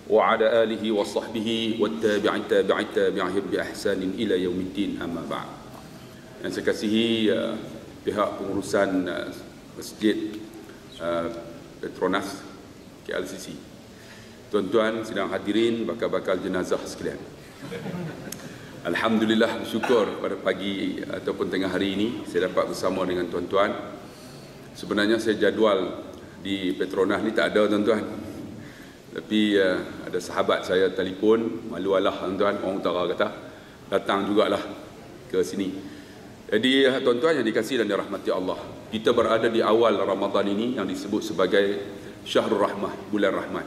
وعلى آله وصحبه والتابعين بإحسان إلى يوم الدين أما بعد. Yang saya kasihi pihak pengurusan Masjid Petronas KLCC, tuan-tuan sidang hadirin, bakal-bakal jenazah sekalian. Alhamdulillah, bersyukur pada pagi ataupun tengah hari ini saya dapat bersama dengan tuan-tuan. Sebenarnya saya jadual di Petronas ni tak ada, tuan-tuan. Tapi ada sahabat saya telefon, malu alah tuan-tuan, orang utara kata, datang jugalah ke sini. Jadi tuan-tuan yang dikasihi dan dirahmati Allah, kita berada di awal Ramadan ini yang disebut sebagai Syahrul Rahmah, bulan rahmat.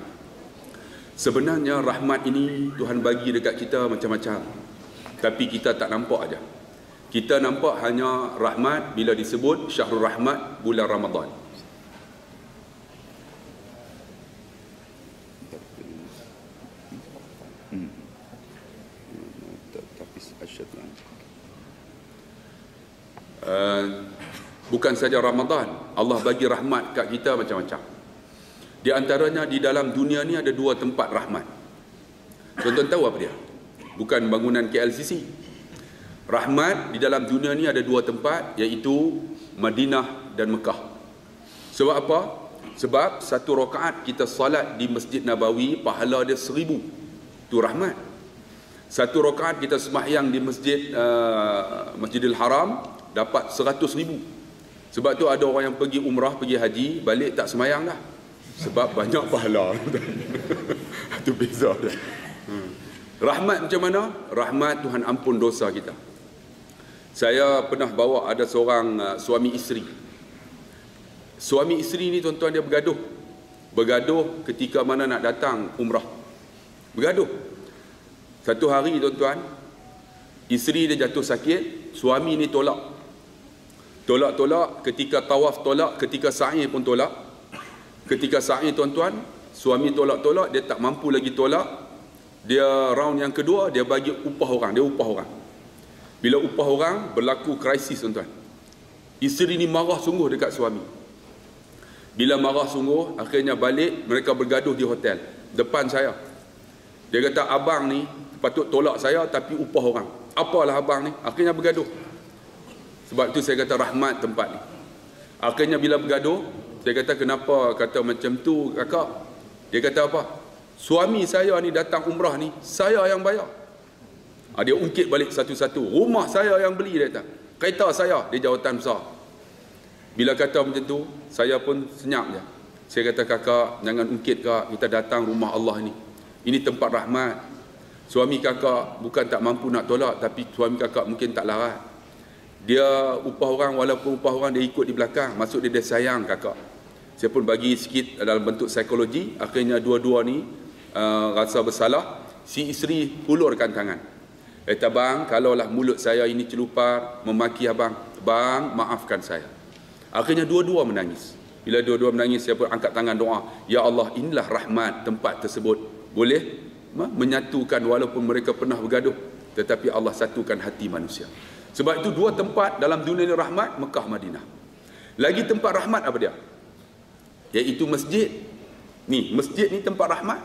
Sebenarnya rahmat ini Tuhan bagi dekat kita macam-macam, tapi kita tak nampak aja. Kita nampak hanya rahmat bila disebut Syahrul Rahmat, bulan Ramadan. Bukan saja Ramadan, Allah bagi rahmat kat kita macam-macam. Di antaranya di dalam dunia ni ada dua tempat rahmat. Tuan-tuan tahu apa dia? Bukan bangunan KLCC. Rahmat di dalam dunia ni ada dua tempat, iaitu Madinah dan Mekah. Sebab apa? Sebab satu rakaat kita salat di Masjid Nabawi, pahala dia 1000. Itu rahmat. Satu rakaat kita sembahyang di Masjidil Haram dapat 100,000. Sebab tu ada orang yang pergi umrah, pergi haji, balik tak sembahyang dah. Sebab banyak pahala. Itu beza dia. Rahmat macam mana? Rahmat Tuhan ampun dosa kita. Saya pernah bawa ada seorang suami isteri. Suami isteri ni tuan-tuan dia bergaduh. Bergaduh ketika mana nak datang umrah. Bergaduh. Satu hari tuan-tuan, isteri dia jatuh sakit, suami ni tolak. Tolak-tolak, ketika tawaf tolak, ketika sa'i pun tolak. Ketika sa'i tuan-tuan, suami tolak-tolak, dia tak mampu lagi tolak. Dia round yang kedua, dia bagi upah orang, dia upah orang. Bila upah orang, berlaku krisis tuan-tuan. Isteri ni marah sungguh dekat suami. Bila marah sungguh, akhirnya balik, mereka bergaduh di hotel, depan saya. Dia kata, abang ni patut tolak saya tapi upah orang. Apalah abang ni? Akhirnya bergaduh. Sebab itu saya kata rahmat tempat ni. Akhirnya bila bergaduh, saya kata kenapa kata macam tu kakak? Dia kata apa? Suami saya ni datang umrah ni, saya yang bayar. Dia ungkit balik satu-satu. Rumah saya yang beli, dia kata. Kereta saya, dia jawatan besar. Bila kata macam tu, saya pun senyap je. Saya kata kakak, jangan ungkit kak, kita datang rumah Allah ni. Ini tempat rahmat. Suami kakak bukan tak mampu nak tolak, tapi suami kakak mungkin tak larat. Dia upah orang, walaupun upah orang dia ikut di belakang, maksud dia sayang kakak. Saya pun bagi sikit dalam bentuk psikologi. Akhirnya dua-dua ni rasa bersalah. Si isteri hulurkan tangan. Kata bang, kalaulah mulut saya ini celupar memaki abang, bang maafkan saya. Akhirnya dua-dua menangis. Bila dua-dua menangis, saya pun angkat tangan doa, ya Allah, inilah rahmat tempat tersebut. Boleh menyatukan walaupun mereka pernah bergaduh, tetapi Allah satukan hati manusia. Sebab itu dua tempat dalam dunia ini rahmat, Mekah, Madinah. Lagi tempat rahmat apa dia? Iaitu masjid. Ni, masjid ni tempat rahmat.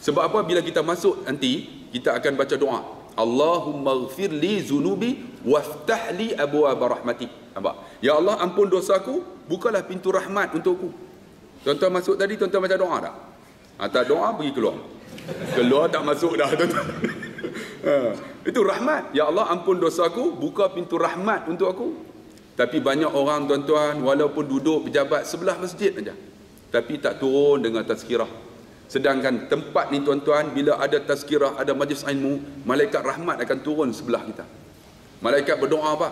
Sebab apa? Bila kita masuk nanti, kita akan baca doa. Allahumma ghfir li zunubi waftah li abwaab rahmatik. Nampak? Ya Allah, ampun dosaku, bukalah pintu rahmat untukku. Tuan-tuan masuk tadi, tuan-tuan baca doa tak? Tak doa, pergi keluar. Keluar tak masuk dah, tuan-tuan. Itu rahmat. Ya Allah, ampun dosaku, buka pintu rahmat untuk aku. Tapi banyak orang tuan-tuan, walaupun duduk pejabat sebelah masjid saja, tapi tak turun dengan tazkirah. Sedangkan tempat ni tuan-tuan, bila ada tazkirah, ada majlis ilmu, malaikat rahmat akan turun sebelah kita. Malaikat berdoa apa?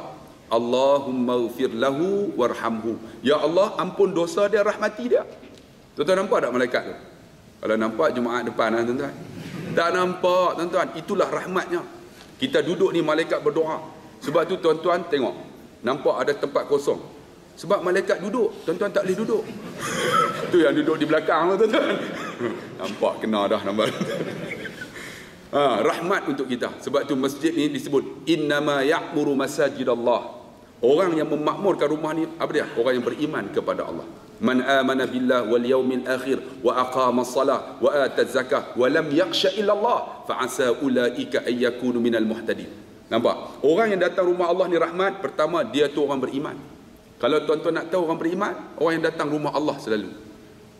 Allahumma ghfir lahu warhamhu. Ya Allah, ampun dosa dia, rahmati dia. Tuan-tuan nampak tak malaikat tu? Kalau nampak Jumaat depan lah tuan-tuan. Tak nampak tuan-tuan. Itulah rahmatnya. Kita duduk ni malaikat berdoa. Sebab tu tuan-tuan tengok, nampak ada tempat kosong. Sebab malaikat duduk, tuan-tuan tak boleh duduk. Tu yang duduk di belakang lah tuan-tuan. Nampak kena dah nampak. Rahmat untuk kita. Sebab tu masjid ni disebut innama ya'muru masajidallah. Orang yang memakmurkan rumah ni apa dia? Orang yang beriman kepada Allah. Man amana billah wal yaumil akhir wa aqama as-salah wa ata az-zakah wa lam yakhsha illa Allah fa asa ulaika ay yakunu minal muhtadin. Nampak? Orang yang datang rumah Allah ni rahmat, pertama dia tu orang beriman. Kalau tuan-tuan nak tahu orang beriman, orang yang datang rumah Allah selalu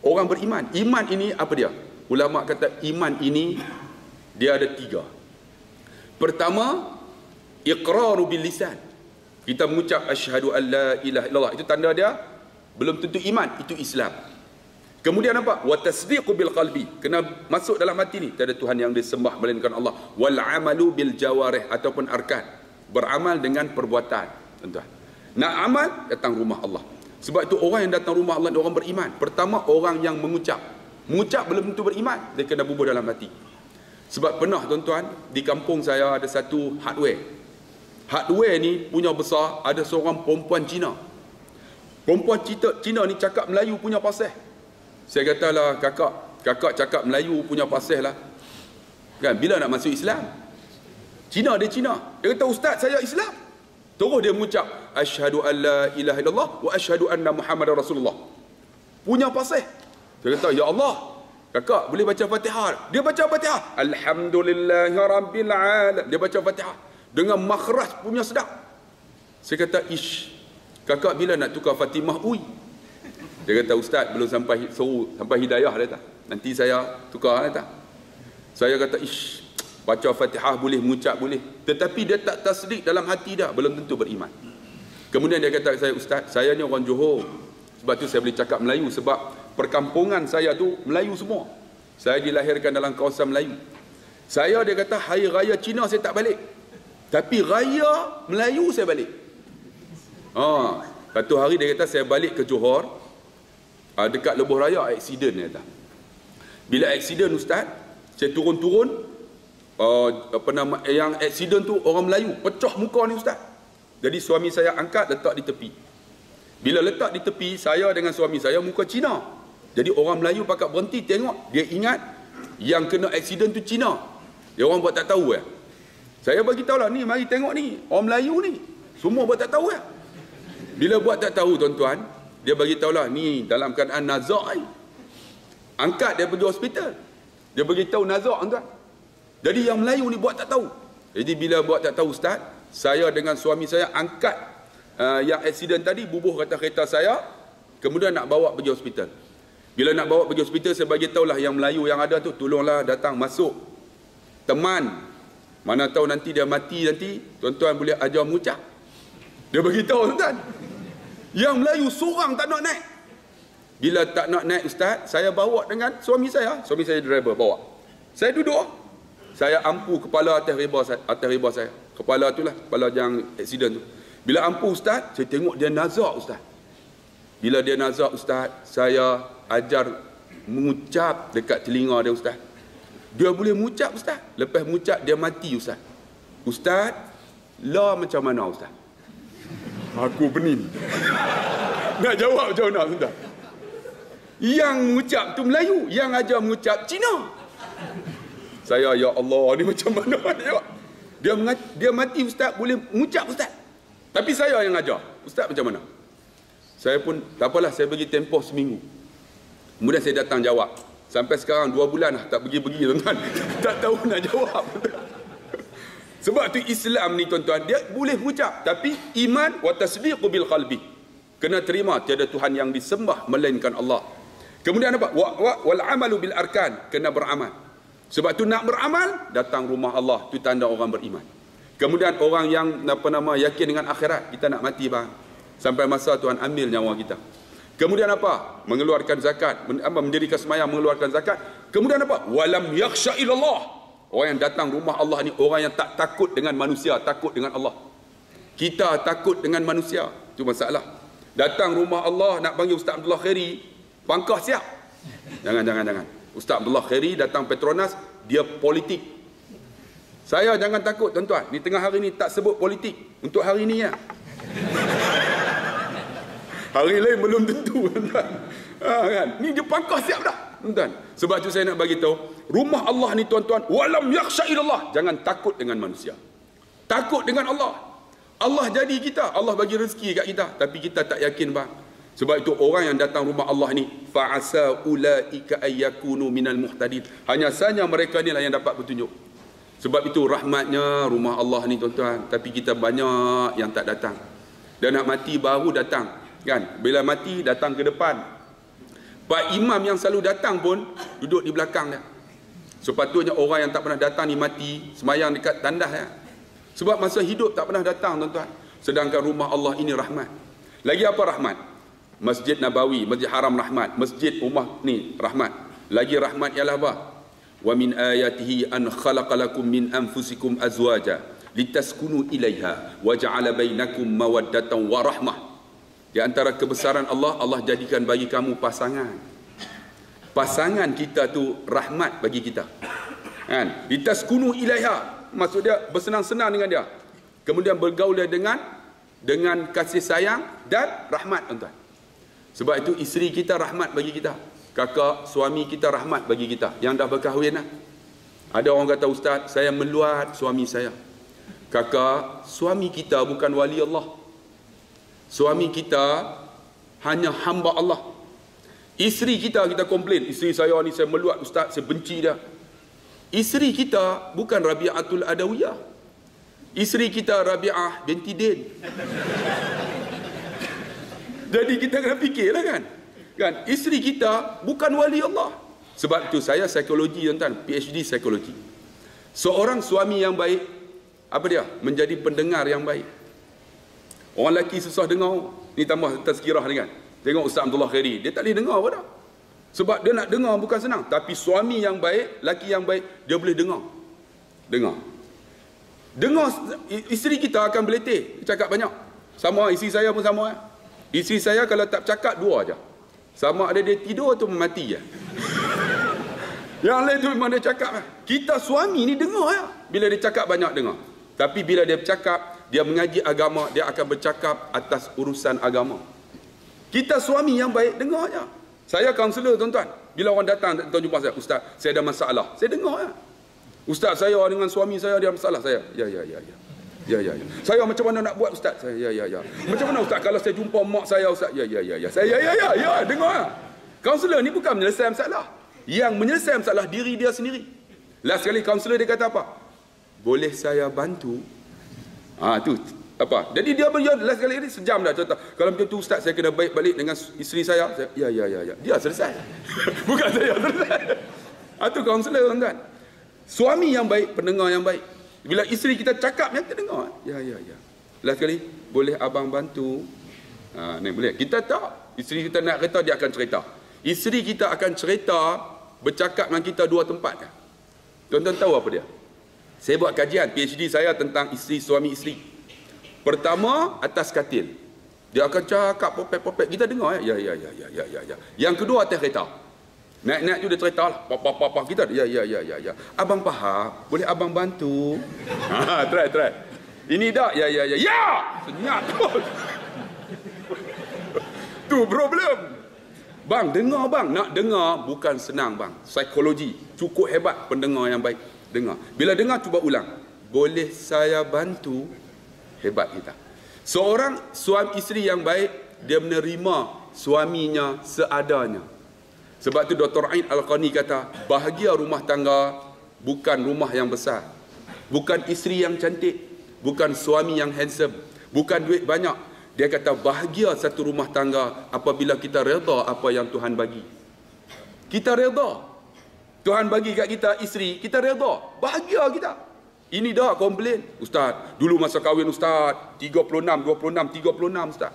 orang beriman. Iman ini apa dia? Ulama kata iman ini dia ada 3. Pertama, iqraru bil lisan. Kita mengucap asyhadu an la ilaha illallah, itu tanda dia belum tentu iman, itu Islam. Kemudian apa? Wa tasdiqu bil qalbi, kena masuk dalam hati ni tiada Tuhan yang disembah melainkan Allah. Wal amalu bil jawarih ataupun arkan, beramal dengan perbuatan. Tuan-tuan, nak amal datang rumah Allah. Sebab itu orang yang datang rumah Allah orang beriman. Pertama, orang yang mengucap belum tentu beriman, dia kena bubuh dalam hati. Sebab pernah tuan-tuan, di kampung saya ada satu hardware ni punya besar, ada seorang perempuan Cina. Perempuan Cina ni cakap Melayu punya fasih. Saya katalah, kakak cakap Melayu punya fasih lah. Kan, bila nak masuk Islam? Cina. Dia kata, ustaz saya Islam. Terus dia mengucap, asyhadu an la ilaha illallah wa asyhadu anna Muhammadar Rasulullah. Punya fasih. Saya kata, ya Allah, kakak boleh baca Fatihah. Dia baca Fatihah. Alhamdulillahi rabbil alamin. Dia baca Fatihah dengan makhraj punya sedap. Saya kata, kakak bila nak tukar Fatimah ui? Dia kata, ustaz belum sampai hidayah dia tak. Nanti saya tukar dia tak. Saya kata, baca Fatihah boleh, mengucap boleh, tetapi dia tak tasdik dalam hati dah, belum tentu beriman. Kemudian dia kata, saya ustaz, saya ni orang Johor, sebab tu saya boleh cakap Melayu, sebab perkampungan saya tu Melayu semua. Saya dilahirkan dalam kawasan Melayu. Dia kata, hari raya Cina saya tak balik, tapi raya Melayu saya balik. Satu hari dia kata, saya balik ke Johor, dekat Lebuh Raya, aksiden dia kata. Bila aksiden ustaz, saya turun, yang aksiden tu orang Melayu, pecah muka ni ustaz. Jadi suami saya angkat, letak di tepi. Bila letak di tepi, saya dengan suami saya muka Cina. Jadi orang Melayu pakat berhenti tengok, dia ingat yang kena aksiden tu Cina. Dia orang buat tak tahu ya. Saya bagi tahu lah, ni mari tengok ni, orang Melayu ni semua buat tak tahu ya. Bila buat tak tahu tuan-tuan, dia bagi tahulah ni dalam keadaan nazak. Angkat dia pergi hospital. Dia bagi tahu nazak tuan. Jadi yang Melayu ni buat tak tahu. Jadi bila buat tak tahu ustaz, saya dengan suami saya angkat yang aksiden tadi, bubuh kata kereta saya, kemudian nak bawa pergi hospital. Bila nak bawa pergi hospital, saya bagi tahulah yang Melayu yang ada tu, tolonglah datang masuk. Teman, mana tahu nanti dia mati nanti, tuan-tuan boleh ajar mengucap. Dia bagi tahu tuan. Yang Melayu seorang tak nak naik. Bila tak nak naik ustaz, saya bawa dengan suami saya driver bawa. Saya duduk, saya ampu kepala atas riba saya. Kepala itulah, kepala yang aksiden tu. Bila ampu ustaz, saya tengok dia nazak ustaz. Bila dia nazak ustaz, saya ajar mengucap dekat telinga dia ustaz. Dia boleh mengucap ustaz. Lepas mengucap dia mati ustaz. Ustaz, la macam mana ustaz? Aku pening. Nak jawab macam mana tuan? Yang mengucap tu Melayu, yang ajar mengucap Cina. Saya, ya Allah, ni macam mana dia mati ustaz, boleh mengucap ustaz. Tapi saya yang ajar. Ustaz macam mana? Saya pun tak apalah, saya bagi tempoh seminggu. Kemudian saya datang jawab. Sampai sekarang 2 bulan dah tak pergi-pergi tuan-tuan. Tak tahu nak jawab. Sebab tu Islam ni tuan-tuan, dia boleh mengucap, tapi iman wa tasdiqu bil qalbi. Kena terima tiada Tuhan yang disembah melainkan Allah. Kemudian apa? Wal amalu bil arkan, kena beramal. Sebab tu nak beramal, datang rumah Allah, tu tanda orang beriman. Kemudian orang yang yakin dengan akhirat, kita nak mati bang. Sampai masa Tuhan ambil nyawa kita. Kemudian apa? Mengeluarkan zakat, mendirikan sembahyang, mengeluarkan zakat. Kemudian apa? Walam yakhsha illallah. Orang yang datang rumah Allah ni orang yang tak takut dengan manusia, takut dengan Allah. Kita takut dengan manusia, itu masalah. Datang rumah Allah nak panggil Ustaz Abdullah Khairi, pangkah siap. Jangan. Ustaz Abdullah Khairi datang Petronas, dia politik. Saya jangan takut tuan-tuan. Di tengah hari ni tak sebut politik. Untuk hari ni ya. Hari lain belum tentu tuan-tuan. Kan? Ni dia pangkah siap dah. Tuan-tuan. Sebab tu saya nak bagi tahu, rumah Allah ni tuan-tuan, walam yakhsha illallah. Jangan takut dengan manusia. Takut dengan Allah. Allah jadi kita, Allah bagi rezeki kat kita, tapi kita tak yakin bang. Sebab itu orang yang datang rumah Allah ni, fa'asa ulaika ayyakunu minal muhtadin. Hanya saja mereka inilah yang dapat petunjuk. Sebab itu rahmatnya rumah Allah ni tuan-tuan. Tapi kita banyak yang tak datang. Dan nak mati baru datang. Kan? Bila mati datang ke depan. Pak imam yang selalu datang pun duduk di belakang dia. Sepatutnya orang yang tak pernah datang ni mati, semayang dekat tandas ya. Sebab masa hidup tak pernah datang tuan-tuan. Sedangkan rumah Allah ini rahmat. Lagi apa rahmat? Masjid Nabawi, Masjid Haram rahmat, masjid rumah ni rahmat. Lagi rahmat ialah apa? Wa min ayatihi an khalaqalakum min anfusikum azwaja litaskunu ilaiha wa ja'ala bainakum mawaddatan wa rahmah. Di antara kebesaran Allah, Allah jadikan bagi kamu pasangan. Pasangan kita tu rahmat bagi kita. Kan? Litaskunu ilaiha, maksud dia bersenang-senang dengan dia. Kemudian bergaul dengan kasih sayang dan rahmat tuan-tuan. Sebab itu isteri kita rahmat bagi kita. Kakak, suami kita rahmat bagi kita. Yang dah berkahwin lah. Ada orang kata, Ustaz, saya meluat suami saya. Kakak, suami kita bukan wali Allah. Suami kita hanya hamba Allah. Isteri kita komplain. Isteri saya ni saya meluat Ustaz, saya benci dia. Isteri kita bukan Rabi'atul Adawiyah. Isteri kita Rabi'ah binti Din. Jadi kita kena fikirlah kan. Isteri kita bukan wali Allah. Sebab itu saya psikologi tuan-tuan, PhD psikologi. Seorang suami yang baik, apa dia? Menjadi pendengar yang baik. Orang lelaki susah dengar. Ni tambah tazkirah ni kan. Tengok Ustaz Abdullah Khairi, dia tak boleh dengar apa dah. Sebab dia nak dengar bukan senang. Tapi suami yang baik, lelaki yang baik, dia boleh dengar. Dengar, isteri kita akan beletih, cakap banyak. Sama isteri saya pun sama. Isteri saya kalau tak cakap dua aja. Sama ada dia tidur atau mati je. Yang lain tu memang dia cakap. Kita suami ni dengar ya. Bila dia cakap banyak dengar. Tapi bila dia bercakap, dia mengaji agama, dia akan bercakap atas urusan agama. Kita suami yang baik dengar je. Saya kaunselor tuan-tuan. Bila orang datang jumpa saya, Ustaz, saya ada masalah. Saya dengar ya. Ustaz, saya dengan suami saya ada masalah. Saya, ya. Saya macam mana nak buat Ustaz? Saya, ya. Macam mana Ustaz kalau saya jumpa mak saya Ustaz? Ya. Saya, ya. Dengar. Kaunselor ni bukan menyelesaikan masalah. Yang menyelesaikan masalah diri dia sendiri. Last sekali kaunselor dia kata apa? Boleh saya bantu? Tu apa? Jadi dia last sekali ni sejam dah cerita. Kalau macam tu Ustaz, saya kena baik balik dengan isteri saya. Ya. Dia selesai. Bukan saya selesai. Tu kaunselor tuan-tuan. Suami yang baik, pendengar yang baik. Bila isteri kita cakap, yang kita dengar. Ya. Last sekali, boleh abang bantu? Ni boleh. Kita tak. Isteri kita nak cerita, dia akan cerita. Isteri kita akan cerita, bercakap dengan kita dua tempat. Tuan-tuan tahu apa dia? Saya buat kajian, PhD saya tentang isteri, suami isteri. Pertama, atas katil. Dia akan cakap, popek. Kita dengar. Ya. Yang kedua, atas kereta. Naik tu dia cerita lah. Papa kita. Ya. Abang faham. Boleh abang bantu? Try. Ini dah. Ya. Senyap tu. Tu problem. Bang, dengar bang. Nak dengar bukan senang bang. Psikologi. Cukup hebat pendengar yang baik. Dengar. Bila dengar, cuba ulang. Boleh saya bantu? Hebat kita. Seorang suami isteri yang baik, dia menerima suaminya seadanya. Sebab tu Dr. Ain Al-Qani kata, bahagia rumah tangga bukan rumah yang besar. Bukan isteri yang cantik. Bukan suami yang handsome. Bukan duit banyak. Dia kata bahagia satu rumah tangga apabila kita reda apa yang Tuhan bagi. Kita reda. Tuhan bagi kat kita isteri, kita reda. Bahagia kita. Ini dah komplain. Ustaz, dulu masa kahwin Ustaz, 36 Ustaz.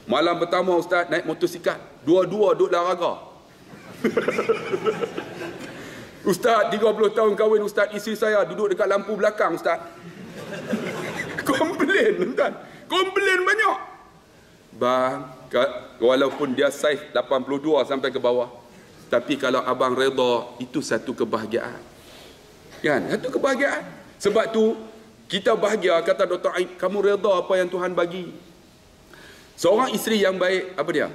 Malam pertama Ustaz naik motosikal. Dua-dua duduk dalam raga. Ustaz, 30 tahun kahwin Ustaz, isteri saya duduk dekat lampu belakang Ustaz. Komplain tuan. Komplain banyak. Bang, walaupun dia saiz 82 sampai ke bawah, tapi kalau abang reda, itu satu kebahagiaan. Kan? Satu kebahagiaan. Sebab tu kita bahagia, kata Dr. Aib, kamu reda apa yang Tuhan bagi. Seorang isteri yang baik, apa dia?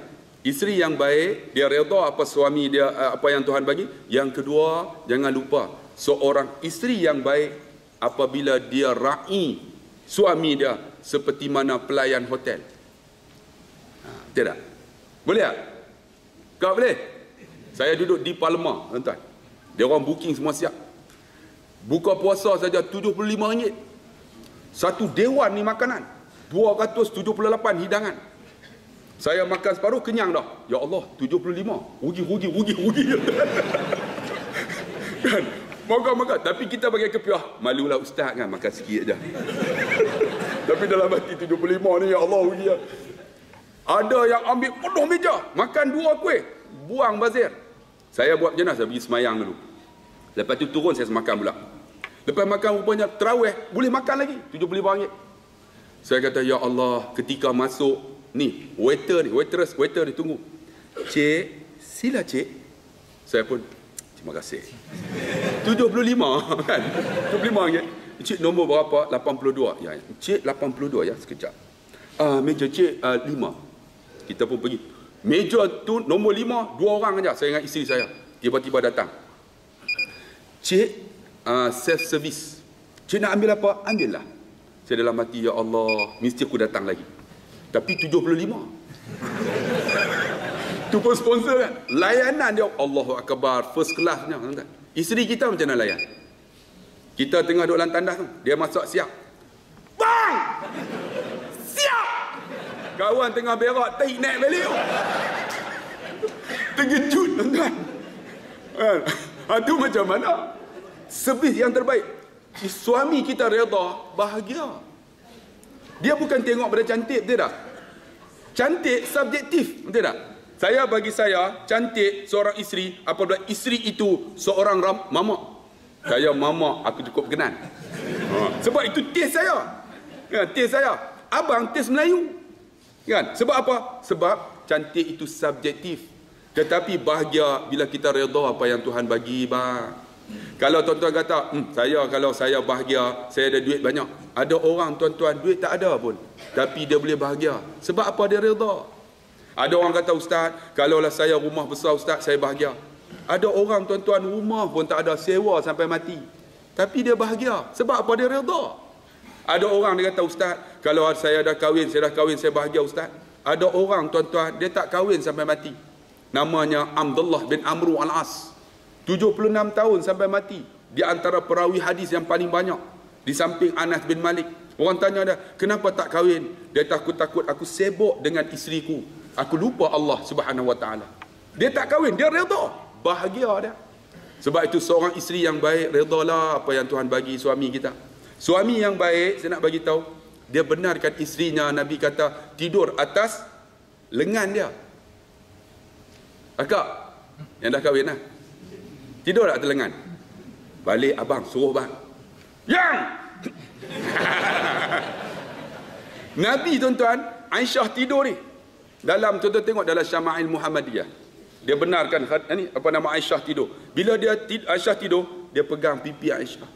Isteri yang baik, dia reda apa suami dia, apa yang Tuhan bagi. Yang kedua, jangan lupa, seorang isteri yang baik apabila dia ra'i suami dia seperti mana pelayan hotel. Tidak. Boleh tak? Kau boleh? Saya duduk di Palma, tuan-tuan. Dia orang booking semua siap. Buka puasa saja RM75. Satu dewan ni makanan. 278 hidangan. Saya makan separuh, kenyang dah. Ya Allah, 75. Rugi. Kan? Makan. Tapi kita bagi kepiah. Malulah ustaz kan, makan sikit je. Tapi dalam hati 75 ni, ya Allah, rugi. Ada yang ambil penuh meja. Makan 2 kuih. Buang bazir. Saya buat macam mana? Saya pergi semayang dulu. Lepas tu turun, saya semakan pula. Lepas makan rupanya terawih, boleh makan lagi. RM75. Saya kata, ya Allah, ketika masuk ni, waiter ni tunggu. Cik, sila cik. Saya pun, terima kasih. 75 kan? RM75. Cik nombor berapa? 82. Ya, cik 82 ya, sekejap. Meja cik 5. Kita pun pergi. Meja tu nombor 5, 2 orang aja. Saya dengan isteri saya. Tiba-tiba datang. Cik, self service. Cik nak ambil apa? Ambillah. Saya dalam hati, ya Allah, mesti aku datang lagi. Tapi 75. Tu pun sponsor kan. Layanan dia, Allahu Akbar, first class nya. Isteri kita macam mana layan? Kita tengah duduk dalam tandas tu. Dia masak siap. Bang! Siap! Kawan tengah berak, tarik naik balik. Terkejut, tuan-tuan. Itu macam mana? Servis yang terbaik. Suami kita redha, bahagia. Dia bukan tengok pada cantik, betul tak? Cantik subjektif, betul tak? Bagi saya, cantik seorang isteri apabila isteri itu seorang mamak. Saya mamak, aku cukup kenal. Sebab itu taste saya. Kan, taste saya. Abang taste Melayu. Kan? Sebab apa? Sebab cantik itu subjektif. Tetapi bahagia bila kita redha apa yang Tuhan bagi, bang. Kalau tuan-tuan kata, kalau saya bahagia, saya ada duit banyak. Ada orang, tuan-tuan, duit tak ada pun, tapi dia boleh bahagia. Sebab apa? Dia redha. Ada orang kata, ustaz, kalaulah saya rumah besar, ustaz, saya bahagia. Ada orang, tuan-tuan, rumah pun tak ada, sewa sampai mati, tapi dia bahagia. Sebab apa? Dia redha. Ada orang dia kata, ustaz, kalau saya dah kahwin, saya bahagia, ustaz. Ada orang, tuan-tuan, dia tak kahwin sampai mati. Namanya Abdullah bin Amru al-As. 76 tahun sampai mati. Di antara perawi hadis yang paling banyak. Di samping Anas bin Malik. Orang tanya dia, kenapa tak kahwin? Dia takut aku sibuk dengan isteriku. Aku lupa Allah Subhanahu Wa Taala. Dia tak kahwin, dia redha. Bahagia dia. Sebab itu seorang isteri yang baik, redhalah apa yang Tuhan bagi suami kita. Suami yang baik, saya nak bagi tahu, dia benarkan isterinya. Nabi kata, tidur atas lengan dia. Akak, yang dah kahwin lah. Tidur tak atas lengan? Balik abang, suruh bang. Yang! Nabi, tuan-tuan, Aisyah tidur ni. Dalam, tuan-tuan tengok dalam Syama'il Muhammadiyah. Dia benarkan, ni apa nama Aisyah tidur. Bila Aisyah tidur, dia pegang pipi Aisyah.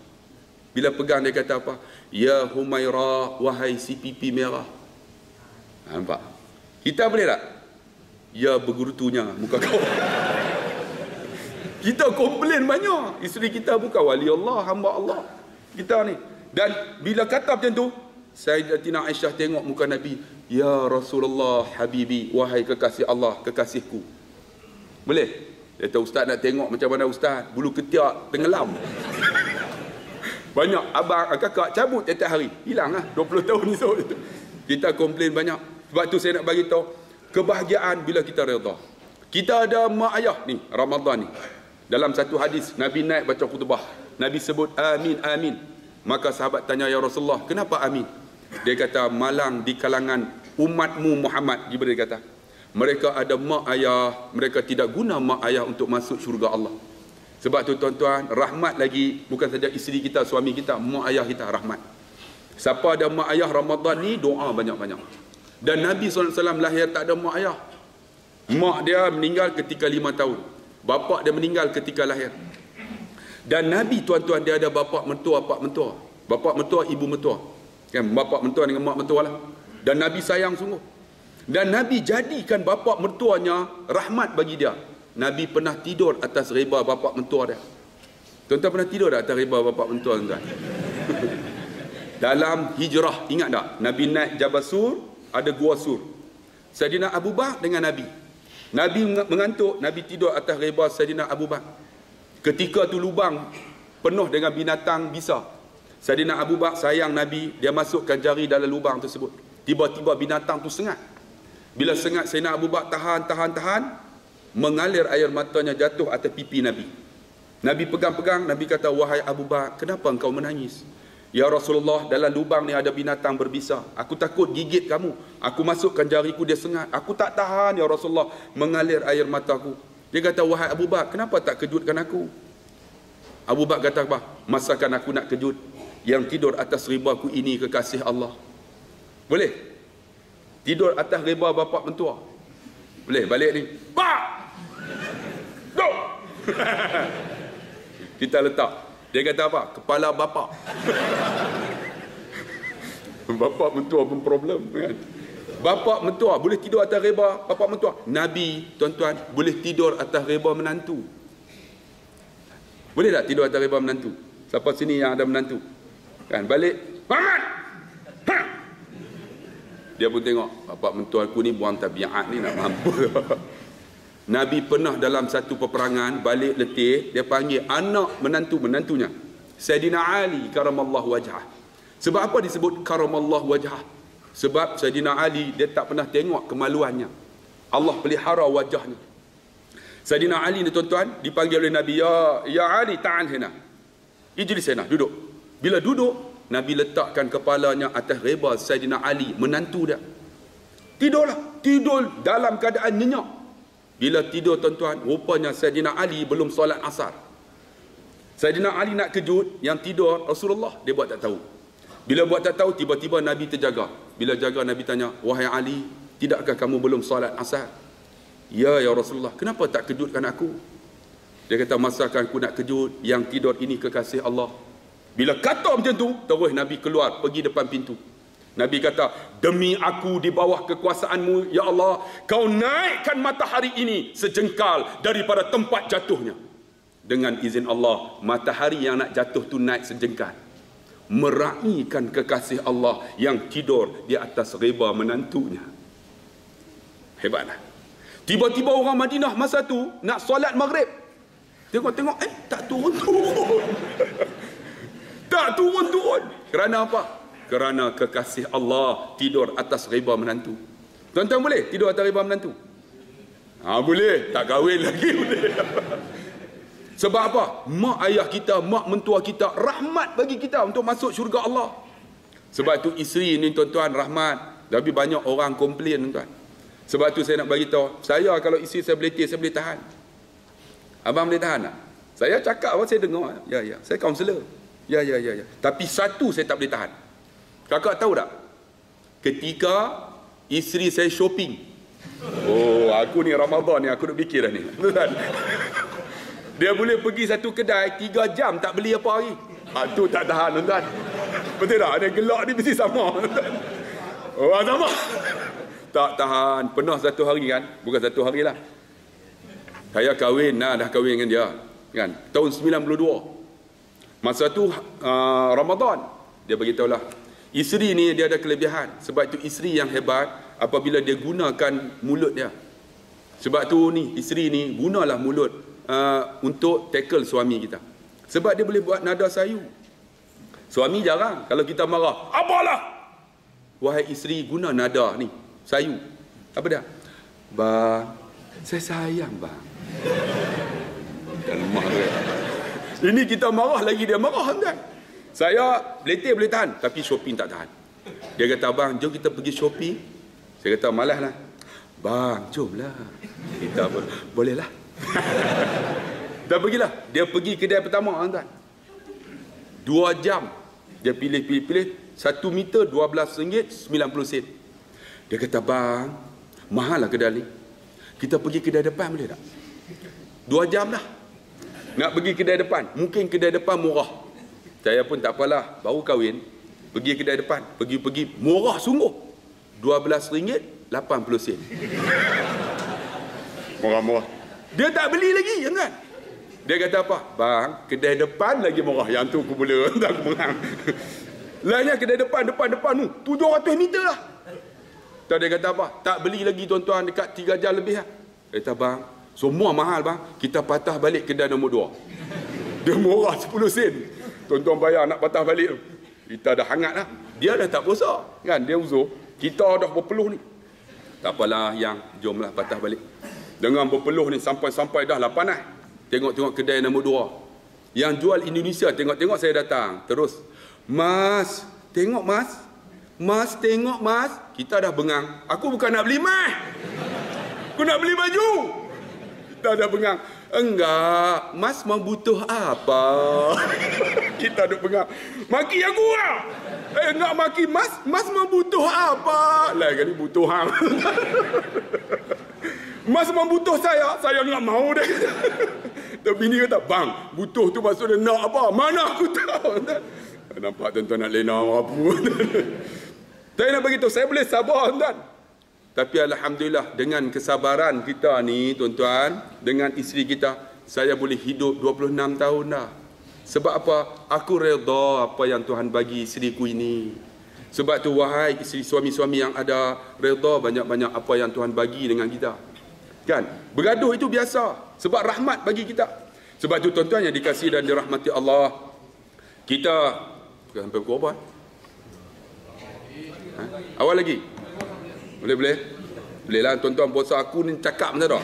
Bila pegang, dia kata apa? Ya Humairah, wahai si pipi merah. Nampak? Kita boleh tak? Ya bergerutunya muka kau. Kita komplain banyak. Isteri kita bukan wali Allah, hamba Allah. Kita ni. Dan bila kata macam tu, Sayyidatina Aisyah tengok muka Nabi. Ya Rasulullah Habibi, wahai kekasih Allah, kekasihku. Boleh? Dia tahu ustaz nak tengok macam mana ustaz. Bulu ketiak tenggelam. Banyak abang, kakak cabut tiap hari. Hilang lah 20 tahun ni. Kita komplain banyak. Sebab tu saya nak bagi tahu, kebahagiaan bila kita redha. Kita ada mak ayah ni, Ramadan ni. Dalam satu hadis, Nabi naik baca khutbah. Nabi sebut, amin, amin. Maka sahabat tanya, ya Rasulullah, kenapa amin? Dia kata, malang di kalangan umatmu Muhammad. Jibril kata, mereka ada mak ayah, mereka tidak guna mak ayah untuk masuk syurga Allah. Sebab tu tuan-tuan, rahmat lagi, bukan saja isteri kita, suami kita, mak ayah kita, rahmat. Siapa ada mak ayah Ramadan ni, doa banyak-banyak. Dan Nabi SAW lahir tak ada mak ayah. Mak dia meninggal ketika 5 tahun. Bapa dia meninggal ketika lahir. Dan Nabi, tuan-tuan, dia ada bapa mentua, pak mentua. Bapa mentua, ibu mentua. Kan, bapa mentua dengan mak mentua lah. Dan Nabi sayang sungguh. Dan Nabi jadikan bapa mentuanya rahmat bagi dia. Nabi pernah tidur atas reba bapa mentua dia. Tuan-tuan pernah tidur tak atas reba bapa mentua tuan? Dalam hijrah, ingat tak? Nabi naik Jabal Sur, ada gua Sur. Sayyidina Abu Bakar dengan Nabi. Nabi mengantuk, Nabi tidur atas reba Saidina Abu Bakar. Ketika tu lubang penuh dengan binatang bisa. Saidina Abu Bakar sayang Nabi, dia masukkan jari dalam lubang tersebut. Tiba-tiba binatang tu sengat. Bila sengat, Saidina Abu Bakar tahan, mengalir air matanya jatuh atas pipi Nabi. Nabi pegang-pegang, Nabi kata, wahai Abu Bakar, kenapa engkau menangis? Ya Rasulullah, dalam lubang ni ada binatang berbisa. Aku takut gigit kamu. Aku masukkan jariku, dia sengat. Aku tak tahan ya Rasulullah, mengalir air mataku. Dia kata, wahai Abu Bakar, kenapa tak kejutkan aku? Abu Bakar kata, apa? Masakan aku nak kejut? Yang tidur atas ribaku ini kekasih Allah. Boleh? Tidur atas riba bapa mentua. Boleh? Balik ni. Pak! Duk! Kita letak. Dia kata apa? Kepala bapa. Bapa mentua pun problem kan. Bapa mentua boleh tidur atas reba bapa mentua. Nabi, tuan-tuan, boleh tidur atas reba menantu. Boleh tak tidur atas reba menantu? Siapa sini yang ada menantu? Kan balik, Muhammad. Ha! Dia pun tengok, bapa mentua aku ni buang tabiat ni nak mampu. Nabi pernah dalam satu peperangan balik letih, dia panggil anak menantunya, Saidina Ali karamallahu wajhah. Sebab apa disebut karamallahu wajhah? Sebab Saidina Ali dia tak pernah tengok kemaluannya. Allah pelihara wajahnya. Saidina Ali ni tuan-tuan dipanggil oleh Nabi, ya Ali ta'al hina. Ijlis hina, duduk. Bila duduk, Nabi letakkan kepalanya atas reba Saidina Ali, menantu dia. Tidurlah, tidur dalam keadaan nyenyak. Bila tidur tuan-tuan, rupanya Saidina Ali belum solat asar. Saidina Ali nak kejut, yang tidur Rasulullah, dia buat tak tahu. Bila buat tak tahu, tiba-tiba Nabi terjaga. Bila jaga, Nabi tanya, wahai Ali, tidakkah kamu belum solat asar? Ya Rasulullah, kenapa tak kejutkan aku? Dia kata, masakan aku nak kejut, yang tidur ini kekasih Allah. Bila kata macam tu, terus Nabi keluar, pergi depan pintu. Nabi kata, demi aku di bawah kekuasaanmu, ya Allah, kau naikkan matahari ini sejengkal daripada tempat jatuhnya. Dengan izin Allah, matahari yang nak jatuh tu naik sejengkal. Meraihkan kekasih Allah yang tidur di atas reba menantunya. Hebatlah. Tiba-tiba orang Madinah masa tu nak solat maghrib. Tengok-tengok, tak turun-turun. Tak turun-turun. Kerana apa? Kerana kekasih Allah tidur atas reba menantu. Tuan-tuan boleh tidur atas reba menantu? Boleh. Tak kahwin lagi boleh. Sebab apa? Mak ayah kita, mak mentua kita, rahmat bagi kita untuk masuk syurga Allah. Sebab itu isteri ni tuan-tuan rahmat. Tapi banyak orang komplain tuan-tuan. Sebab itu saya nak bagi tahu, saya kalau isteri saya beletih, saya boleh tahan. Abang boleh tahan tak? Saya cakap apa saya dengar. Ya. Saya kaunselor. Ya. Tapi satu saya tak boleh tahan. Kakak tahu tak? Ketika isteri saya shopping. Aku ni Ramadan ni, aku duk fikir dah ni. Dia boleh pergi satu kedai 3 jam tak beli apa lagi. Tu tak tahan tuan. Betul tak? Dia gelak ni mesti sama tuan. Sama. Tak tahan. Pernah satu hari kan? Bukan satu hari lah. Saya kahwin, dah kahwin dengan dia. Kan? Tahun 92. Masa tu Ramadan. Dia beritahu lah. Isteri ni dia ada kelebihan. Sebab itu isteri yang hebat apabila dia gunakan mulut dia. Sebab tu ni isteri ni gunalah mulut untuk tackle suami kita. Sebab dia boleh buat nada sayu. Suami jarang. Kalau kita marah, apalah. Wahai isteri, guna nada ni sayu. Apa dia? Bang, saya sayang bang. Dan lemah dia. Ini kita marah lagi dia marah kan? Saya letih boleh tahan, tapi shopping tak tahan. Dia kata, abang, jom kita pergi shopping. Saya kata, malas lah. Bang, jomlah. Kita boleh lah. Dah pergilah. Dia pergi kedai pertama, tuan. 2 jam. Dia pilih. 1 meter RM12.90. Dia kata, bang, mahal lah kedai ni. Kita pergi kedai depan boleh tak? 2 jam dah. Nak pergi kedai depan. Mungkin kedai depan murah. Saya pun tak apalah, baru kahwin, pergi kedai depan, pergi murah sungguh. RM12.80. Murah-murah. Dia tak beli lagi, kan? Dia kata apa? Bang, kedai depan lagi murah. Yang tu aku boleh tak menang. Lainnya kedai depan tu 700 meter lah. Tak, dia kata apa? Tak beli lagi tuan-tuan, dekat 3 jam lebih lah. Kata bang, semua mahal bang. Kita patah balik kedai nombor 2. Dia murah 10 sen. Tuan-tuan bayar nak patah balik tu. Kita dah hangat lah. Dia dah tak puasa. Kan? Dia uzur. Kita dah berpeluh ni. Tak apalah yang, jomlah patah balik. Dengan berpeluh ni sampai-sampai dah lah panas. Tengok-tengok kedai nombor 2. Yang jual Indonesia, tengok-tengok saya datang. Terus, Mas, tengok Mas. Mas, tengok Mas. Kita dah bengang. Aku bukan nak beli mas. Aku nak beli baju. Kita dah bengang. Enggak, Mas mau butuh apa? Kita duk bengang. Maki aku lah. Enggak maki Mas. Mas mau butuh apa? Lain kali butuh hang. Mas mau butuh saya. Saya enggak mau deh. Tapi bini kata, bang, butuh tu maksudnya nak apa? Mana aku tahu. Nampak tuan-tuan nak lena apa. Saya nak beritahu, saya boleh sabar tuan. Tapi alhamdulillah dengan kesabaran kita ni tuan-tuan, dengan isteri kita, saya boleh hidup 26 tahun dah. Sebab apa? Aku redha apa yang Tuhan bagi isteriku ini. Sebab tu wahai isteri suami-suami yang ada, redha banyak-banyak apa yang Tuhan bagi dengan kita. Kan? Bergaduh itu biasa. Sebab rahmat bagi kita. Sebab tu tuan-tuan yang dikasihi dan dirahmati Allah, kita sampai pukul apa? Ha? Awal lagi? Boleh? Boleh lah tuan-tuan, puasa aku ni cakap macam tak?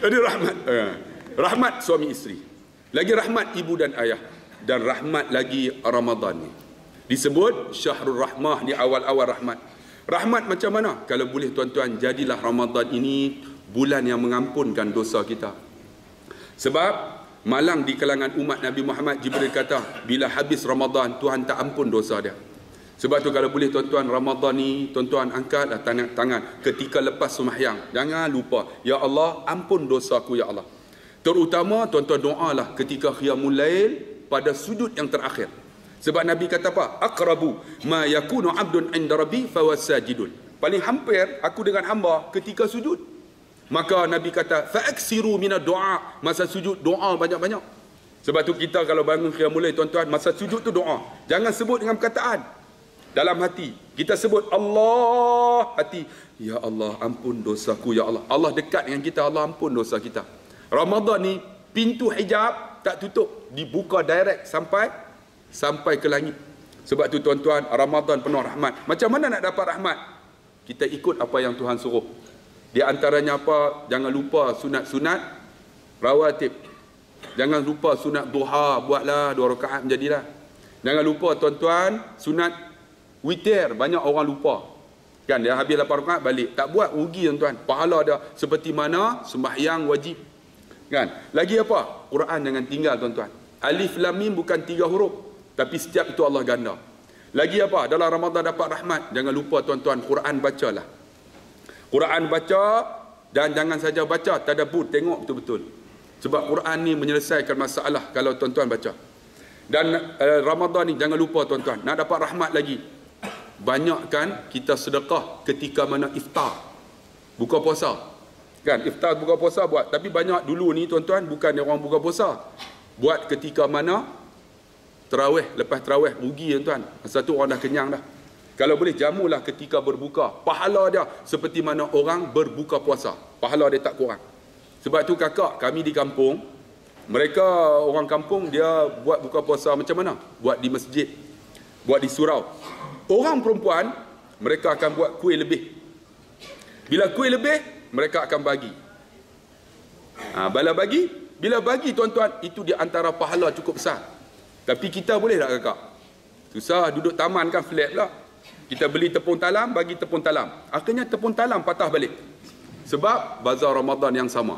Jadi rahmat suami isteri. Lagi rahmat ibu dan ayah. Dan rahmat lagi Ramadan ni. Disebut Syahrul Rahmah di awal-awal rahmat. Rahmat macam mana? Kalau boleh tuan-tuan, jadilah Ramadan ini bulan yang mengampunkan dosa kita. Sebab malang di kalangan umat Nabi Muhammad, Jibril kata, bila habis Ramadan, Tuhan tak ampun dosa dia. Sebab tu kalau boleh tuan-tuan, Ramadan ni, tuan-tuan angkatlah tangan ketika lepas sembahyang. Jangan lupa, Ya Allah, ampun dosaku, Ya Allah. Terutama tuan-tuan doalah ketika qiyamul lail pada sujud yang terakhir. Sebab Nabi kata apa? Aqrabu ma yakunu 'abdun 'inda rabbi fa wasajidun. Paling hampir aku dengan hamba ketika sujud. Maka Nabi kata, fa'aksiru minad doa. Masa sujud, doa banyak-banyak. Sebab tu kita kalau bangun qiyamul lail tuan-tuan, masa sujud tu doa. Jangan sebut dengan perkataan. Dalam hati. Kita sebut Allah. Hati. Ya Allah, ampun dosaku, Ya Allah. Allah dekat dengan kita, Allah ampun dosa kita. Ramadan ni, pintu hijab tak tutup. Dibuka direct sampai ke langit. Sebab tu tuan-tuan, Ramadan penuh rahmat. Macam mana nak dapat rahmat? Kita ikut apa yang Tuhan suruh. Di antaranya apa? Jangan lupa sunat-sunat rawatib. Jangan lupa sunat duha, buatlah 2 rakaat menjadilah. Jangan lupa tuan-tuan, sunat witir, banyak orang lupa. Kan dia habis 8 rakaat balik, tak buat, rugi tuan-tuan. Pahala dia seperti mana sembahyang wajib. Kan? Lagi apa? Quran jangan tinggal tuan-tuan. Alif lam mim bukan 3 huruf, tapi setiap itu Allah ganda. Lagi apa? Dalam Ramadan dapat rahmat, jangan lupa tuan-tuan, Quran bacalah. Quran baca, dan jangan saja baca, tadabbur, tengok betul-betul. Sebab Quran ni menyelesaikan masalah kalau tuan-tuan baca. Dan Ramadan ni jangan lupa tuan-tuan, nak dapat rahmat lagi, banyakkan kita sedekah ketika mana iftar, buka puasa. Kan, iftar buka puasa buat. Tapi banyak dulu ni tuan-tuan, bukan orang buka puasa, buat ketika mana terawih, lepas terawih, rugi tuan-tuan. Masa tu orang dah kenyang dah. Kalau boleh jamulah ketika berbuka. Pahala dia seperti mana orang berbuka puasa. Pahala dia tak kurang. Sebab tu kakak kami di kampung, mereka orang kampung dia buat buka puasa macam mana? Buat di masjid, buat di surau. Orang perempuan, mereka akan buat kuih lebih. Bila kuih lebih, mereka akan bagi. Bila bagi tuan-tuan, itu di antara pahala cukup besar. Tapi kita boleh tak kakak? Susah, duduk taman kan, flat lah. Kita beli tepung talam, bagi tepung talam. Akhirnya tepung talam patah balik. Sebab bazar Ramadan yang sama.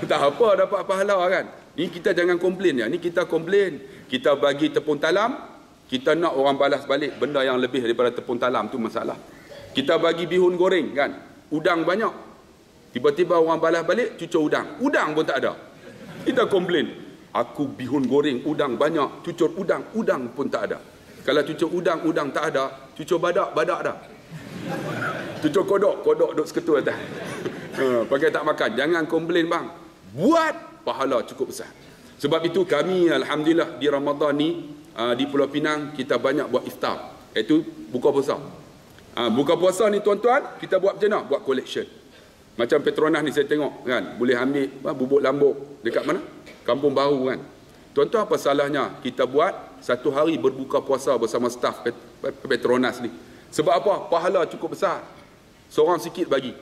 Tak apa dapat pahala kan. Ni kita jangan komplain ya. Ni kita komplain. Kita bagi tepung talam, kita nak orang balas balik benda yang lebih daripada tepung talam, tu masalah. Kita bagi bihun goreng kan. Udang banyak. Tiba-tiba orang balas balik cucur udang. Udang pun tak ada. Kita komplain. Aku bihun goreng, udang banyak. Cucur udang pun tak ada. Kalau cucur udang tak ada, cucur badak dah. Cucur kodok duk seketul atas. Pakai tak makan. Jangan komplain bang. Buat, pahala cukup besar. Sebab itu kami alhamdulillah di Ramadan ni di Pulau Pinang kita banyak buat iftar, iaitu buka puasa. Buka puasa ni tuan-tuan, kita buat macam mana? Buat collection. Macam Petronas ni saya tengok kan, boleh ambil bubuk lambuk dekat mana? Kampung Baru kan. Tuan-tuan, apa salahnya kita buat satu hari berbuka puasa bersama staf Petronas ni? Sebab apa? Pahala cukup besar. Seorang sikit bagi.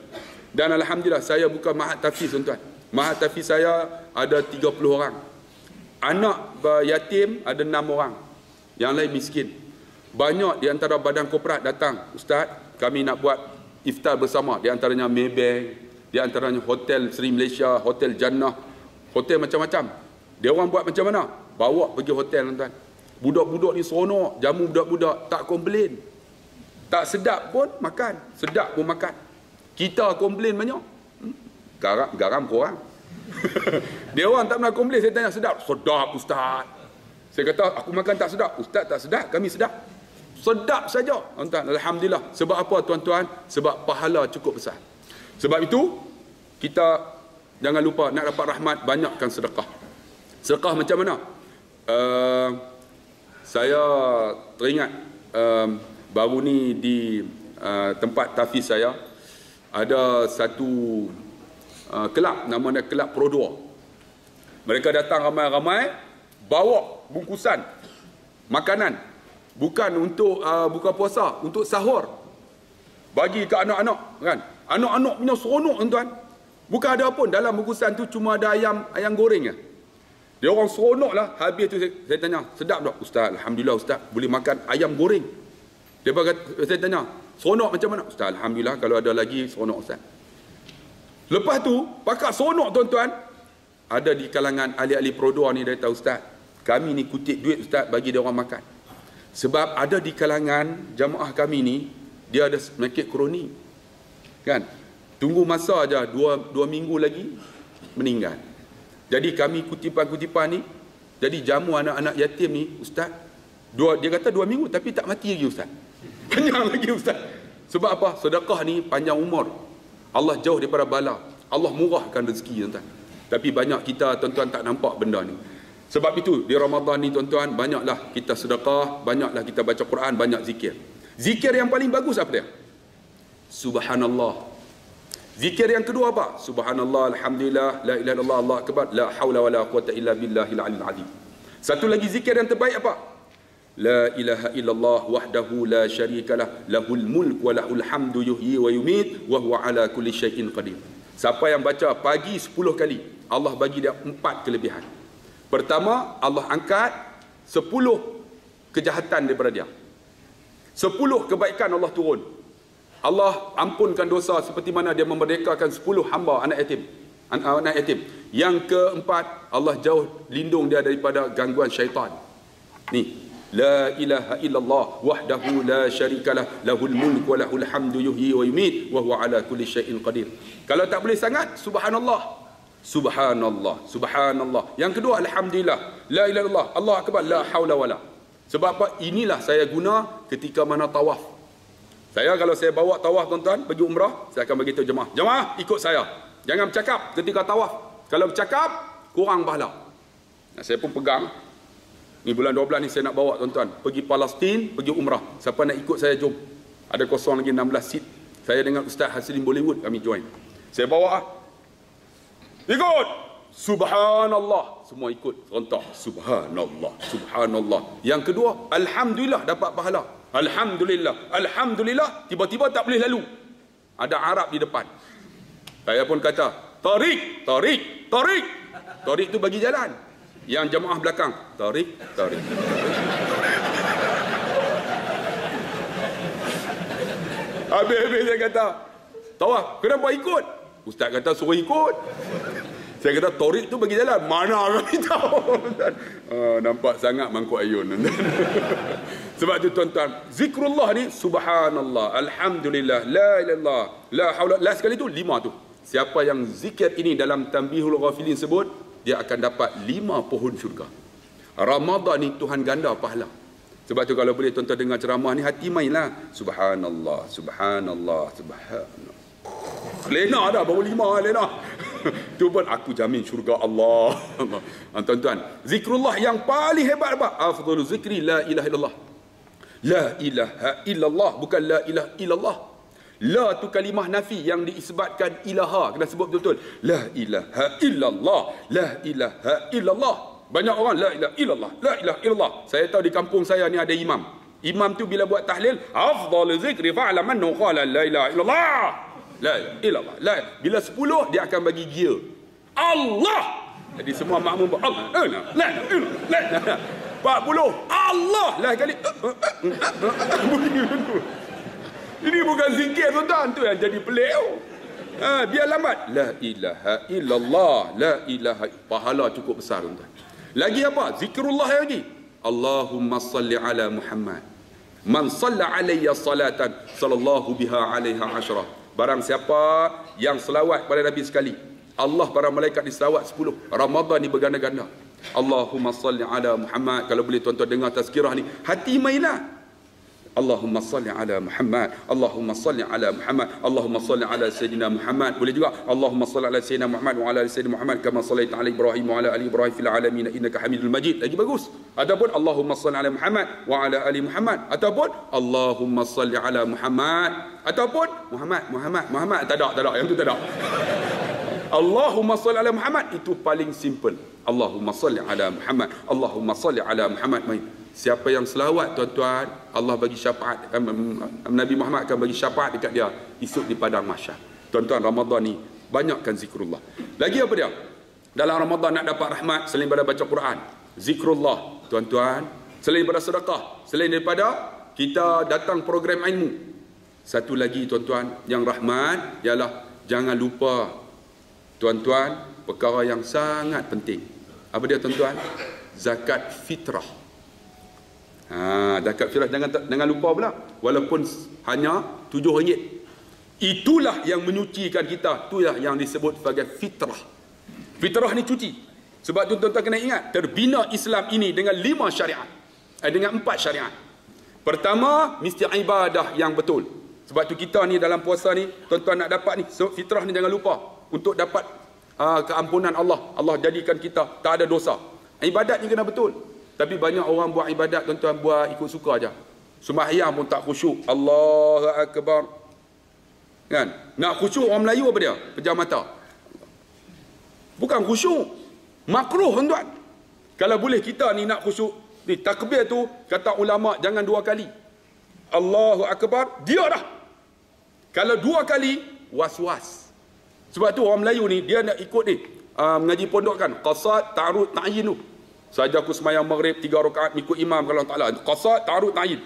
Dan alhamdulillah saya buka mahat tahfiz tuan-tuan. Mahat tahfiz saya ada 30 orang. Anak yatim ada 6 orang. Yang lain miskin. Banyak di antara badan korporat datang, Ustaz, kami nak buat iftar bersama. Di antaranya Maybank, di antaranya Hotel Sri Malaysia, Hotel Jannah, hotel macam-macam. Dia orang buat macam mana? Bawa pergi hotel tuan-tuan. Budak-budak ni seronok, jamu budak-budak, tak komplain. Tak sedap pun makan, sedap pun makan. Kita komplain banyak. Garam korang. Dia orang tak pernah komplain. Saya tanya, sedap? Sedap Ustaz. Saya kata, aku makan tak sedap. Ustaz tak sedap, kami sedap. Sedap saja tuan-tuan. Alhamdulillah. Sebab apa tuan-tuan? Sebab pahala cukup besar. Sebab itu kita jangan lupa nak dapat rahmat, banyakkan sedekah. Sedekah macam mana? Saya teringat baru ni di tempat tahfiz saya ada satu kelab, namanya Kelab Pro2. Mereka datang ramai-ramai bawa bungkusan makanan, bukan untuk buka puasa, untuk sahur, bagi ke anak-anak kan. Anak-anak punya seronok tuan-tuan. Bukan ada pun dalam bungkusan tu, cuma ada ayam goreng je. Dia orang seronok lah. Habis tu saya tanya, sedap tak? Ustaz, alhamdulillah Ustaz, boleh makan ayam goreng. Dia kata, saya tanya, seronok macam mana? Ustaz, alhamdulillah, kalau ada lagi seronok Ustaz. Lepas tu, pakak seronok tuan-tuan, ada di kalangan ahli-ahli Pro2 ni, dia kata, Ustaz, kami ni kutip duit Ustaz bagi dia orang makan. Sebab ada di kalangan jamaah kami ni, dia ada penyakit kronik. Kan? Tunggu masa aja 2 minggu lagi meninggal. Jadi kami kutipan-kutipan ni, jadi jamu anak-anak yatim ni, Ustaz, dia kata 2 minggu tapi tak mati lagi Ustaz. Panjang lagi Ustaz. Sebab apa? Sedekah ni panjang umur. Allah jauh daripada bala. Allah murahkan rezeki tuan-tuan. Tapi banyak kita tuan-tuan tak nampak benda ni. Sebab itu di Ramadan ni tuan-tuan, banyaklah kita sedekah, banyaklah kita baca Quran, banyak zikir. Zikir yang paling bagus apa dia? Subhanallah. Zikir yang kedua apa? Subhanallah, alhamdulillah, la ilaha illallah, Allah akbar, la haula wala quwata illa billahil aliyil azim. Satu lagi zikir yang terbaik apa? La ilaha illallah wahdahu la syarikalah, lahul mulk wa lahul hamdu yuhyi wa yumit wa huwa ala kulli syai'in qadir. Siapa yang baca pagi 10 kali, Allah bagi dia 4 kelebihan. Pertama, Allah angkat 10 kejahatan daripada dia. 10 kebaikan Allah turun. Allah ampunkan dosa seperti mana dia memerdekakan 10 hamba anak yatim. Anak yatim. Yang keempat, Allah jauh lindung dia daripada gangguan syaitan. Ni, la ilaha illallah wahdahu la syarikalah, lahul mulk wa lahul hamdu yuhyi wa yumit wa huwa ala kulli syai'in qadir. Kalau tak boleh sangat, subhanallah. Subhanallah, subhanallah. Yang kedua, alhamdulillah, la ilaha illallah, Allah akbar, la haula wala. Sebab apa? Inilah saya guna ketika mana tawaf. Saya kalau saya bawa tawaf tuan-tuan, pergi umrah, saya akan beritahu jemaah, jemaah ikut saya. Jangan bercakap ketika tawaf. Kalau bercakap, kurang pahala. Nah, saya pun pegang. Ni bulan 12 ni saya nak bawa tuan-tuan pergi Palestin, pergi umrah. Siapa nak ikut saya, jom. Ada kosong lagi 16 seat. Saya dengan Ustaz Hasrin Bollywood, kami join. Saya bawa. Ikut. Subhanallah. Semua ikut serentak. Subhanallah, subhanallah. Yang kedua, alhamdulillah, dapat pahala. Alhamdulillah, alhamdulillah. Tiba-tiba tak boleh lalu. Ada Arab di depan. Saya pun kata, tarik, tarik, tarik. Tarik tu bagi jalan. Yang jemaah belakang, tarik, tarik. Habis-habis saya kata, tawaf, kenapa ikut? Ustaz kata suruh ikut. Saya kata tarik tu bagi jalan. Mana kami tahu? Nampak sangat mangkuk ayun. Sebab tu tuan-tuan, zikrullah ni subhanallah, alhamdulillah, la ilallah, la haula. Last sekali tu 5 tu. Siapa yang zikir ini dalam Tanbihul Ghafilin sebut, dia akan dapat 5 pohon syurga. Ramadan ni Tuhan ganda pahala. Sebab tu kalau boleh tuan-tuan dengar ceramah ni, hati mainlah. Subhanallah, subhanallah, subhanallah. Lena dah, baru 5 lena. Tu pun aku jamin syurga Allah. Tuan-tuan, zikrullah yang paling hebat apa? Afdalu zikri la ilaha illallah. La ilaha illallah, bukan la ilaha illallah. La tu kalimah nafi yang diisbatkan ilaha, kena sebut betul-betul. La ilaha illallah, la ilaha illallah. Banyak orang la ilaha illallah, la ilaha illallah. Saya tahu di kampung saya ni ada imam. Imam tu bila buat tahlil, afdal zikri fa'lam annahu qala la ilaha illallah. La ilaha illallah. La. Bila 10 dia akan bagi gear. Allah. Jadi semua makmum Allah. La ilaha 40 Allah lah kali. Ini bukan zikir tuan-tuan, tu yang jadi pelik. Biar lambat. La ilaha illallah, la ilaha. Pahala cukup besar tuan-tuan. Lagi apa? Zikrullah lagi. Allahumma salli ala Muhammad. Man salla alayya salatan sallallahu biha alaiha asyarah. Barang siapa yang selawat pada Nabi sekali, Allah para malaikat diselawat 10. Ramadan ni berganda-ganda. Allahumma salli ala Muhammad. Kalau boleh tuan-tuan dengar tazkirah ni, hati mainlah. Allahumma salli ala Muhammad, Allahumma salli ala Muhammad, Allahumma salli ala Sayyidina Muhammad. Boleh juga Allahumma salli ala Sayyidina Muhammad wa ala ali Sayyidina Muhammad kama sallaita ala Ibrahim wa ala ali Ibrahim fil alamin innaka Hamidul Majid. Lagi bagus. Ataupun Allahumma salli ala Muhammad wa ala ali Muhammad. Ataupun Allahumma salli ala Muhammad. Ataupun Muhammad. Tak ada. Yang tu tak ada. Allahumma salli ala Muhammad itu paling simple. Allahumma salli ala Muhammad, Allahumma salli ala Muhammad. Siapa yang selawat tuan-tuan, Allah bagi syafaat, Nabi Muhammad akan bagi syafaat dekat dia esok di padang mahsyar. Tuan-tuan, Ramadan ni banyakkan zikrullah. Lagi apa dia? Dalam Ramadan nak dapat rahmat selain daripada baca Quran, zikrullah tuan-tuan, selain daripada sedekah, selain daripada kita datang program ilmu. Satu lagi tuan-tuan, yang rahmat ialah jangan lupa tuan-tuan perkara yang sangat penting. Apa dia tuan-tuan? Zakat fitrah. Zakat fitrah jangan lupa pula. Walaupun hanya RM7. Itulah yang menyucikan kita. Itulah yang disebut sebagai fitrah. Fitrah ni cuci. Sebab tu tuan-tuan kena ingat, terbina Islam ini dengan 5 syariat. Dengan 4 syariat. Pertama, mesti ibadah yang betul. Sebab tu kita ni dalam puasa ni, tuan-tuan nak dapat ni, fitrah ni jangan lupa. Untuk dapat keampunan Allah. Allah jadikan kita tak ada dosa. Ibadat ni kena betul. Tapi banyak orang buat ibadat tuan-tuan buat ikut suka aja. Sembahyang pun tak khusyuk. Allahu akbar. Kan? Nak khusyuk orang Melayu apa dia? Pejam mata. Bukan khusyuk. Makruh tuan-tuan. Kalau boleh kita ni nak khusyuk, ni takbir tu kata ulama jangan 2 kali. Allahu akbar, dia dah. Kalau 2 kali was-was. Sebab tu orang Melayu ni dia nak ikut ni mengaji pondok kan, qasad, ta'arud, ta'yin tu. Saja aku semayang maghrib 3 rakaat ikut imam kalau tak lah. Qasad, ta'arud, ta'yin.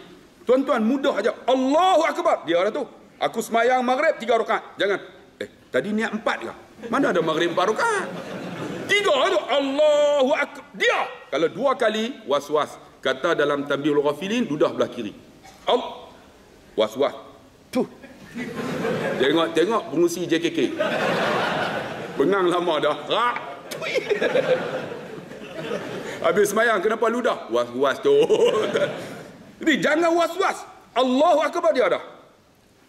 Tuan-tuan mudah aja. Allahu akbar. Dia dah tu. Aku semayang maghrib 3 rakaat. Jangan. Tadi niat 4 ke? Mana ada maghrib 4 rakaat? 3 tu. Allahu akbar. Dia. Kalau 2 kali was-was. Kata dalam Tanbihul Ghafilin, ludah belah kiri. Was-was. Tu. Tengok pengusi JKK. Bengang lama dah. Habis semayang, kenapa ludah? Was-was tu. Jadi jangan was-was. Allahu akbar dia dah.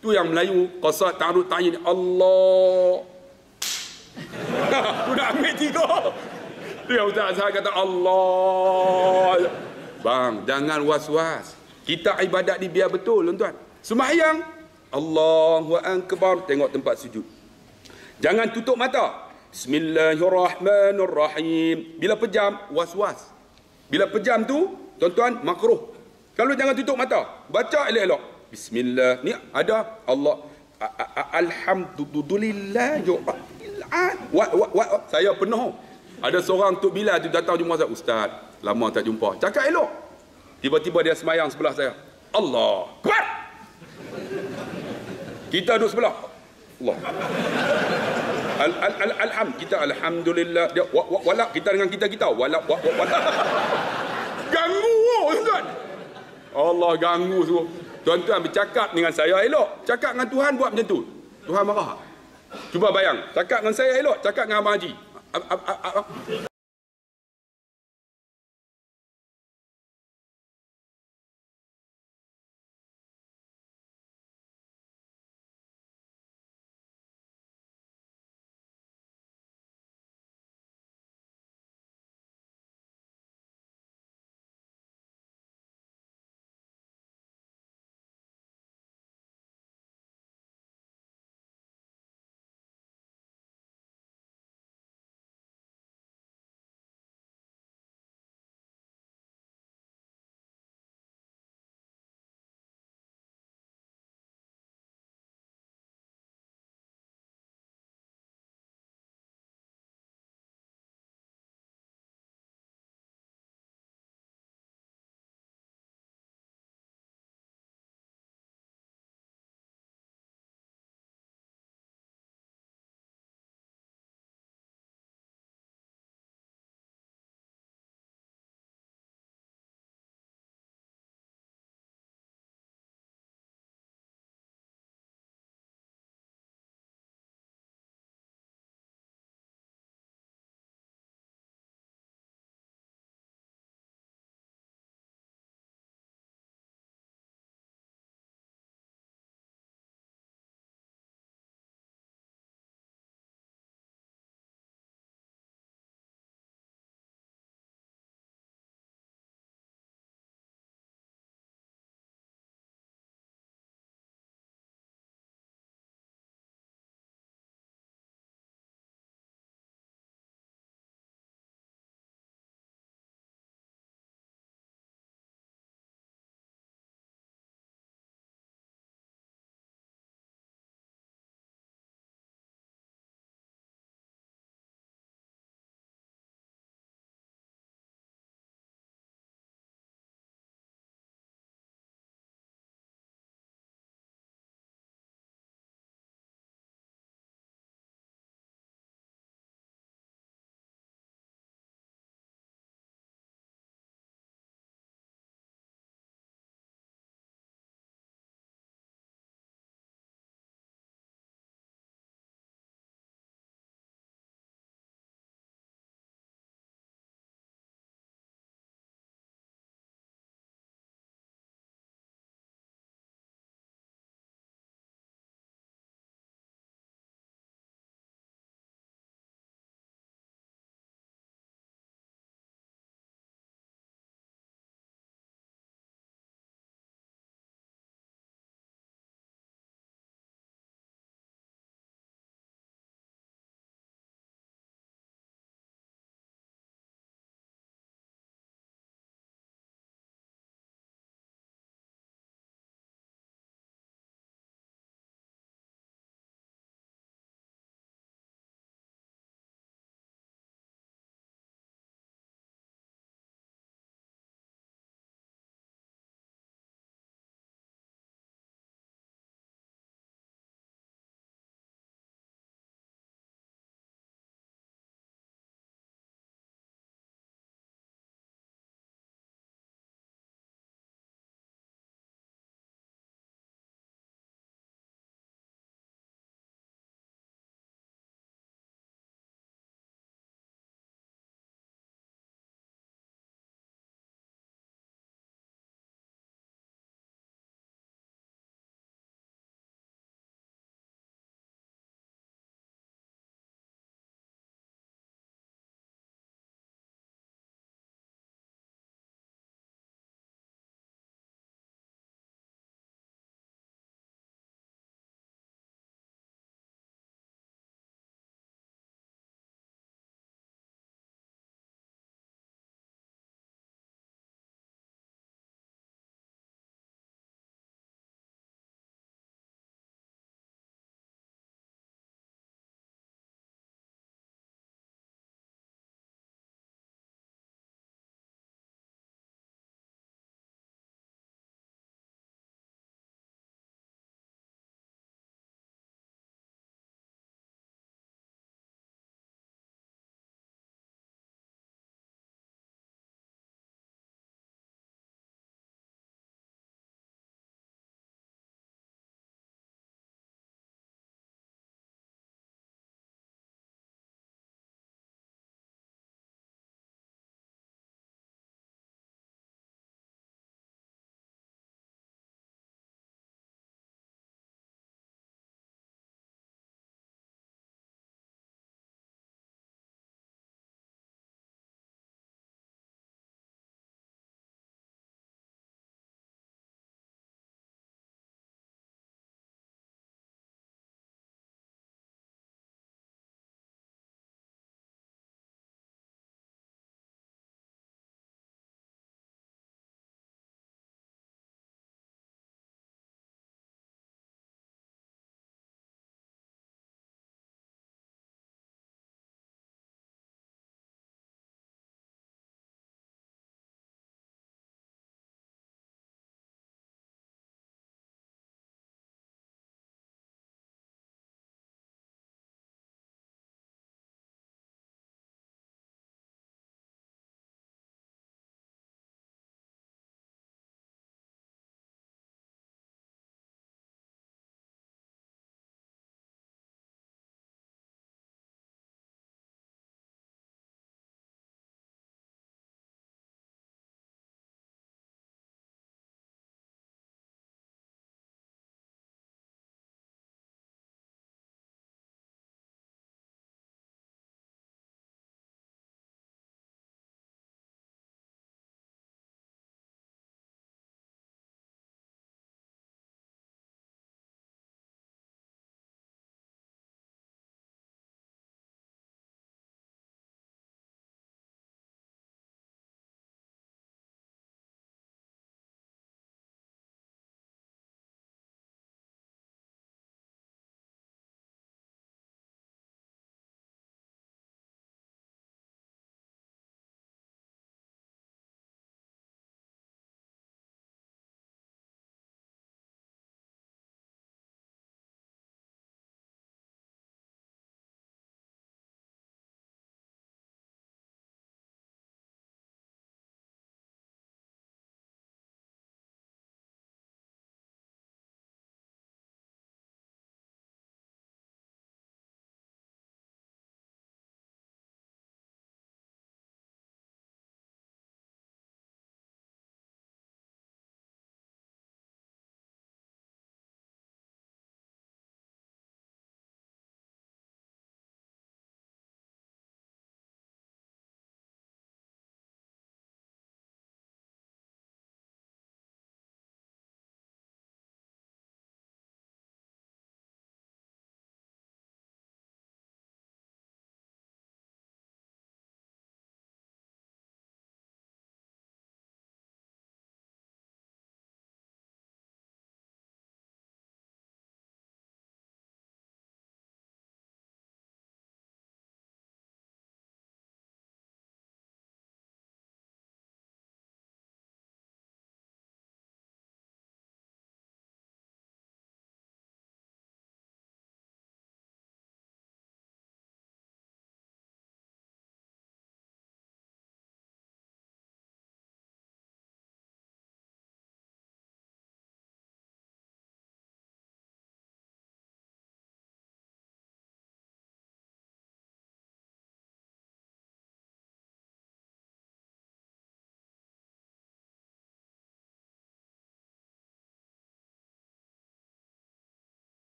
Tu yang Melayu, qasad, ta'arud, ta'yin. Allah. Tu nak ambil 3. Tu yang Ustaz Azhar kata Allah. Bang, jangan was-was. Kita ibadat ni biar betul, tuan-tuan. Semayang, Allahu akbar, tengok tempat sujud. Jangan tutup mata. Bismillahirrahmanirrahim. Bila pejam, was-was. Bila pejam tu, tuan-tuan, makruh. Kalau jangan tutup mata, baca elok-elok. Bismillah. Ni ada Allah. Alhamdulillah. Saya penuh. Ada seorang Tok Bilal tu datang jumpa saya. Ustaz, lama tak jumpa. Cakap elok. Tiba-tiba dia semayang sebelah saya. Allah. Kuat. Kita duduk sebelah. Allah. Kita alhamdulillah. Dia walak kita dengan kita walak. Ganggu tuan. Allah ganggu semua. Tuan-tuan bercakap dengan saya elok. Cakap dengan Tuhan buat macam tu. Tuhan marah. Cuba bayang. Cakap dengan saya elok. Cakap dengan Abang Haji.